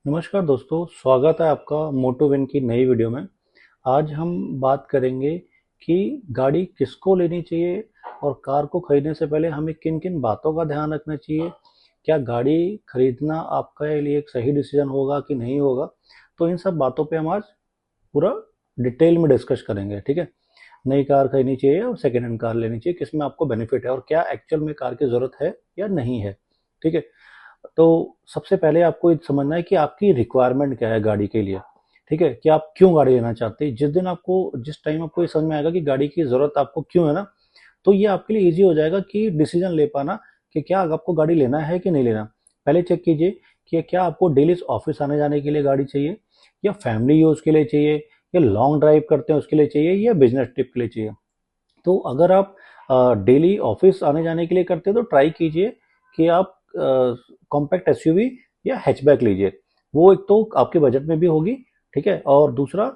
नमस्कार दोस्तों, स्वागत है आपका मोटो विन की नई वीडियो में। आज हम बात करेंगे कि गाड़ी किसको लेनी चाहिए और कार को खरीदने से पहले हमें किन-किन बातों का ध्यान रखना चाहिए। क्या गाड़ी खरीदना आपके लिए एक सही डिसीजन होगा कि नहीं होगा? तो इन सब बातों पे हम आज पूरा डिटेल में डिस्कस करेंगे, ठीक है? नई कार खरीदनी चाहिए और सेकेंड हैंड कार लेनी चाहिए, किसमें आपको बेनिफिट है और क्या एक्चुअल में कार की ज़रूरत है या नहीं है, ठीक है? तो सबसे पहले आपको ये समझना है कि आपकी रिक्वायरमेंट क्या है गाड़ी के लिए, ठीक है? कि आप क्यों गाड़ी लेना चाहते हैं। जिस टाइम आपको ये समझ में आएगा कि गाड़ी की ज़रूरत आपको क्यों है ना, तो ये आपके लिए ईज़ी हो जाएगा कि डिसीजन ले पाना कि क्या आपको गाड़ी लेना है कि नहीं लेना। पहले चेक कीजिए कि क्या आपको डेली ऑफ़िस आने-जाने के लिए गाड़ी चाहिए या फैमिली यूज़ के लिए चाहिए या लॉन्ग ड्राइव करते हैं उसके लिए चाहिए या बिज़नेस ट्रिप के लिए चाहिए। तो अगर आप डेली ऑफिस आने जाने के लिए करते हैं तो ट्राई कीजिए कि आप कॉम्पैक्ट एसयूवी या हैचबैक लीजिए। वो एक तो आपके बजट में भी होगी, ठीक है? और दूसरा,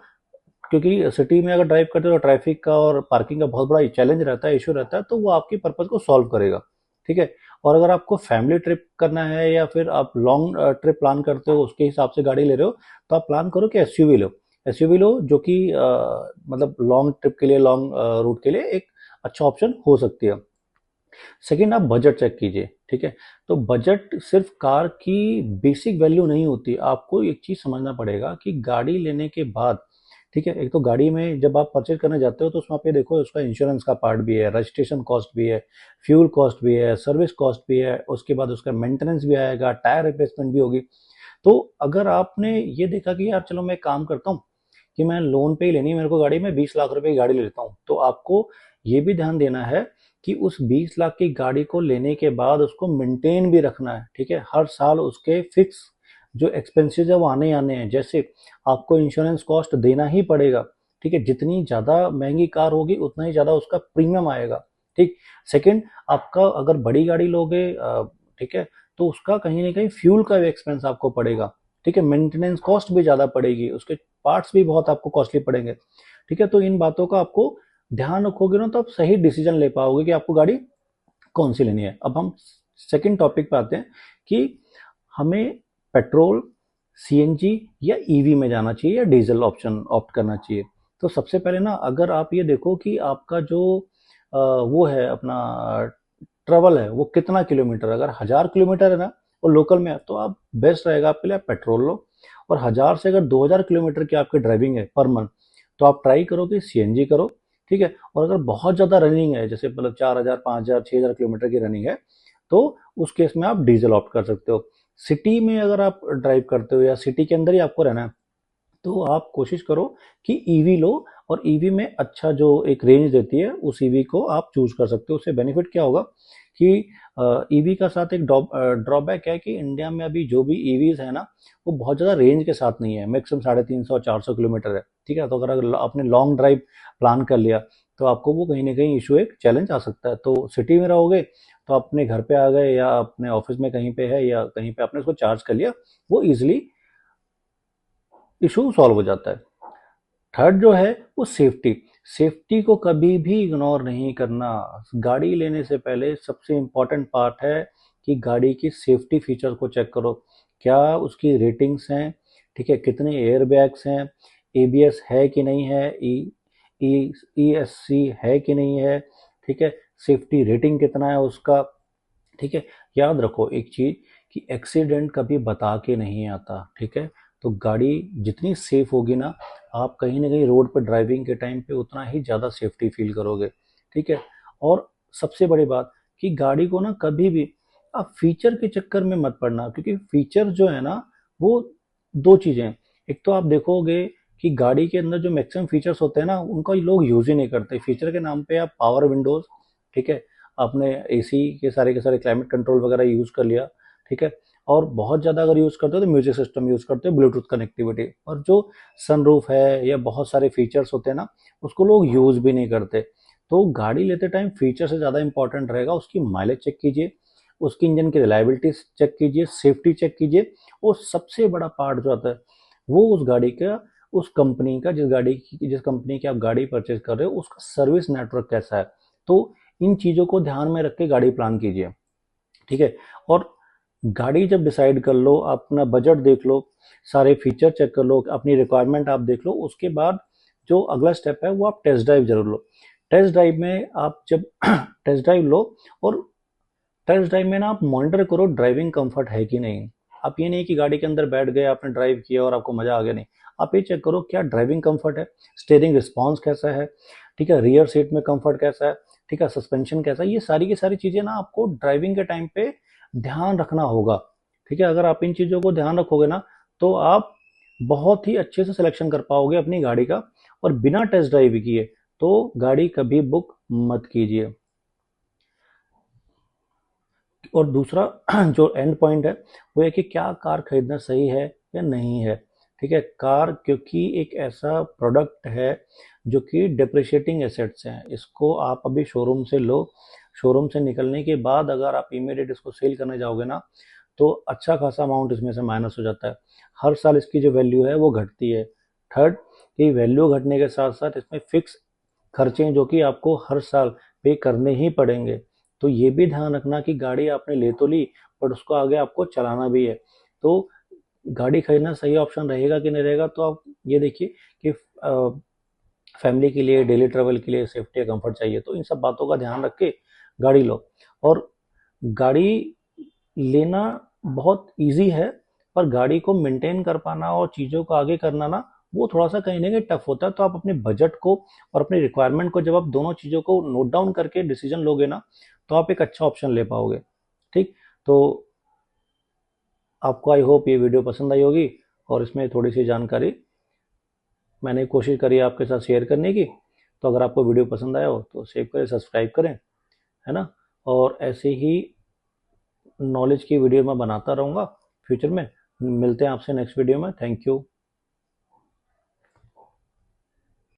क्योंकि सिटी में अगर ड्राइव करते हो तो ट्रैफिक का और पार्किंग का बहुत बड़ा चैलेंज रहता है, इशू रहता है, तो वो आपकी पर्पज़ को सॉल्व करेगा, ठीक है? और अगर आपको फैमिली ट्रिप करना है या फिर आप लॉन्ग ट्रिप प्लान करते हो उसके हिसाब से गाड़ी ले रहे हो, तो आप प्लान करो कि एसयूवी लो। एसयूवी लो जो कि मतलब लॉन्ग ट्रिप के लिए, लॉन्ग रूट के लिए एक अच्छा ऑप्शन हो सकती है। सेकंड, आप बजट चेक कीजिए, ठीक है? तो बजट सिर्फ कार की बेसिक वैल्यू नहीं होती, आपको एक चीज़ समझना पड़ेगा कि गाड़ी लेने के बाद, ठीक है, एक तो गाड़ी में जब आप परचेज करने जाते हो तो उसमें आप ये देखो उसका इंश्योरेंस का पार्ट भी है, रजिस्ट्रेशन कॉस्ट भी है, फ्यूल कॉस्ट भी है, सर्विस कॉस्ट भी है, उसके बाद उसका मेंटेनेंस भी आएगा, टायर रिप्लेसमेंट भी होगी। तो अगर आपने ये देखा कि यार चलो मैं एक काम करता हूँ कि मैं लोन पे ही लेनी है मेरे को गाड़ी, मैं 20 लाख रुपए की गाड़ी ले लेता हूँ, तो आपको ये भी ध्यान देना है कि उस 20 लाख की गाड़ी को लेने के बाद उसको मेंटेन भी रखना है, ठीक है? हर साल उसके फिक्स जो एक्सपेंसेस है वो आने आने हैं। जैसे आपको इंश्योरेंस कॉस्ट देना ही पड़ेगा, ठीक है? जितनी ज़्यादा महंगी कार होगी उतना ही ज़्यादा उसका प्रीमियम आएगा, ठीक? सेकंड, आपका अगर बड़ी गाड़ी लोगे, ठीक है, तो उसका कहीं ना कहीं फ्यूल का भी एक्सपेंस आपको पड़ेगा, ठीक है? मेंटेनेंस कॉस्ट भी ज़्यादा पड़ेगी, उसके पार्ट्स भी बहुत आपको कॉस्टली पड़ेंगे, ठीक है? तो इन बातों का आपको ध्यान रखोगे ना तो आप सही डिसीजन ले पाओगे कि आपको गाड़ी कौन सी लेनी है। अब हम सेकंड टॉपिक पे आते हैं कि हमें पेट्रोल, सीएनजी या ईवी में जाना चाहिए या डीजल ऑप्शन ऑप्ट करना चाहिए। तो सबसे पहले ना अगर आप ये देखो कि आपका जो वो है अपना ट्रेवल है वो कितना किलोमीटर, अगर 1000 किलोमीटर है ना और लोकल में है तो आप बेस्ट रहेगा आपके लिए आप पेट्रोल लो। और 1000 से अगर 2000 किलोमीटर की आपकी ड्राइविंग है पर मंथ तो आप ट्राई करो कि सीएनजी करो, ठीक है? और अगर बहुत ज़्यादा रनिंग है, जैसे मतलब 4000, 5000, 6000 किलोमीटर की रनिंग है, तो उस केस में आप डीजल ऑप्ट कर सकते हो। सिटी में अगर आप ड्राइव करते हो या सिटी के अंदर ही आपको रहना है तो आप कोशिश करो कि ईवी लो। और ईवी में अच्छा जो एक रेंज देती है उस ईवी को आप चूज कर सकते हो। उससे बेनिफिट क्या होगा कि ईवी का साथ एक ड्रॉबैक है कि इंडिया में अभी जो भी ईवीज है ना वो बहुत ज़्यादा रेंज के साथ नहीं है, मैक्सिमम 350-400 किलोमीटर है, ठीक है? तो अगर आपने लॉन्ग ड्राइव प्लान कर लिया तो आपको वो कहीं ना कहीं इशू, एक चैलेंज आ सकता है। तो सिटी में रहोगे तो अपने घर पे आ गए या अपने ऑफिस में कहीं पे है या कहीं पे आपने उसको चार्ज कर लिया, वो इजिली इशू सॉल्व हो जाता है। थर्ड जो है वो सेफ्टी। सेफ्टी को कभी भी इग्नोर नहीं करना। गाड़ी लेने से पहले सबसे इम्पोर्टेंट पार्ट है कि गाड़ी की सेफ्टी फीचर को चेक करो। क्या उसकी रेटिंग्स हैं, ठीक है? कितने एयर बैग्स हैं, एबीएस है कि नहीं है, ई ईएससी है कि नहीं है, ठीक है? सेफ्टी रेटिंग कितना है उसका, ठीक है? याद रखो एक चीज कि एक्सीडेंट कभी बता के नहीं आता, ठीक है? तो गाड़ी जितनी सेफ होगी ना, आप कहीं ना कहीं रोड पर ड्राइविंग के टाइम पे उतना ही ज़्यादा सेफ्टी फील करोगे, ठीक है? और सबसे बड़ी बात कि गाड़ी को ना कभी भी आप फीचर के चक्कर में मत पड़ना, क्योंकि फीचर जो है ना वो दो चीज़ें हैं। एक तो आप देखोगे कि गाड़ी के अंदर जो मैक्सिमम फीचर्स होते हैं ना उनका लोग यूज़ ही नहीं करते। फीचर के नाम पे आप पावर विंडोज़, ठीक है, आपने एसी के सारे क्लाइमेट कंट्रोल वगैरह यूज़ कर लिया, ठीक है? और बहुत ज़्यादा अगर यूज़ करते हो तो म्यूजिक सिस्टम यूज़ करते हो, ब्लूटूथ कनेक्टिविटी, और जो सनरूफ है या बहुत सारे फीचर्स होते हैं ना उसको लोग यूज़ भी नहीं करते। तो गाड़ी लेते टाइम फीचर से ज़्यादा इंपॉर्टेंट रहेगा उसकी माइलेज चेक कीजिए, उसकी इंजन की रिलायबिलिटी चेक कीजिए, सेफ्टी चेक कीजिए, और सबसे बड़ा पार्ट जो आता है वो उस गाड़ी का, उस कंपनी का, जिस कंपनी की आप गाड़ी परचेज कर रहे हो उसका सर्विस नेटवर्क कैसा है। तो इन चीज़ों को ध्यान में रख के गाड़ी प्लान कीजिए, ठीक है? और गाड़ी जब डिसाइड कर लो, अपना बजट देख लो, सारे फीचर चेक कर लो, अपनी रिक्वायरमेंट आप देख लो, उसके बाद जो अगला स्टेप है वो आप टेस्ट ड्राइव जरूर लो। टेस्ट ड्राइव में आप जब टेस्ट ड्राइव लो, और टेस्ट ड्राइव में ना आप मॉनिटर करो ड्राइविंग कंफर्ट है कि नहीं। आप ये नहीं कि गाड़ी के अंदर बैठ गए, आपने ड्राइव किया और आपको मजा आ गया, नहीं। आप ये चेक करो क्या ड्राइविंग कंफर्ट है, स्टीयरिंग रिस्पॉन्स कैसा है, ठीक है, रियर सीट में कंफर्ट कैसा है, ठीक है, सस्पेंशन कैसा है। ये सारी की सारी चीजें ना आपको ड्राइविंग के टाइम पे ध्यान रखना होगा। ठीक है, अगर आप इन चीजों को ध्यान रखोगे ना, तो आप बहुत ही अच्छे से सिलेक्शन कर पाओगे अपनी गाड़ी का। और बिना टेस्ट ड्राइव किए तो गाड़ी कभी बुक मत कीजिए। और दूसरा जो एंड पॉइंट है वो है कि क्या कार खरीदना सही है या नहीं है। ठीक है, कार क्योंकि एक ऐसा प्रोडक्ट है जो कि डिप्रिशिएटिंग एसेट्स हैं, इसको आप अभी शोरूम से लो, शोरूम से निकलने के बाद अगर आप इमीडिएट इसको सेल करने जाओगे ना, तो अच्छा खासा अमाउंट इसमें से माइनस हो जाता है। हर साल इसकी जो वैल्यू है वो घटती है। थर्ड, ये वैल्यू घटने के साथ साथ इसमें फिक्स खर्चे हैं जो कि आपको हर साल पे करने ही पड़ेंगे। तो ये भी ध्यान रखना कि गाड़ी आपने ले तो ली, बट उसको आगे आपको चलाना भी है। तो गाड़ी खरीदना सही ऑप्शन रहेगा कि नहीं रहेगा, तो आप ये देखिए कि फैमिली के लिए, डेली ट्रेवल के लिए सेफ्टी या कंफर्ट चाहिए, तो इन सब बातों का ध्यान रख के गाड़ी लो। और गाड़ी लेना बहुत इजी है, पर गाड़ी को मेंटेन कर पाना और चीज़ों को आगे करना ना, वो थोड़ा सा कहीं ना कहीं टफ होता है। तो आप अपने बजट को और अपनी रिक्वायरमेंट को, जब आप दोनों चीज़ों को नोट डाउन करके डिसीजन लोगे ना, तो आप एक अच्छा ऑप्शन ले पाओगे। ठीक, तो आपको आई होप ये वीडियो पसंद आई होगी, और इसमें थोड़ी सी जानकारी मैंने कोशिश करी आपके साथ शेयर करने की। तो अगर आपको वीडियो पसंद आया हो तो सेव करें, सब्सक्राइब करें, है ना। और ऐसे ही नॉलेज की वीडियो मैं बनाता रहूँगा फ्यूचर में। मिलते हैं आपसे नेक्स्ट वीडियो में। Thank you.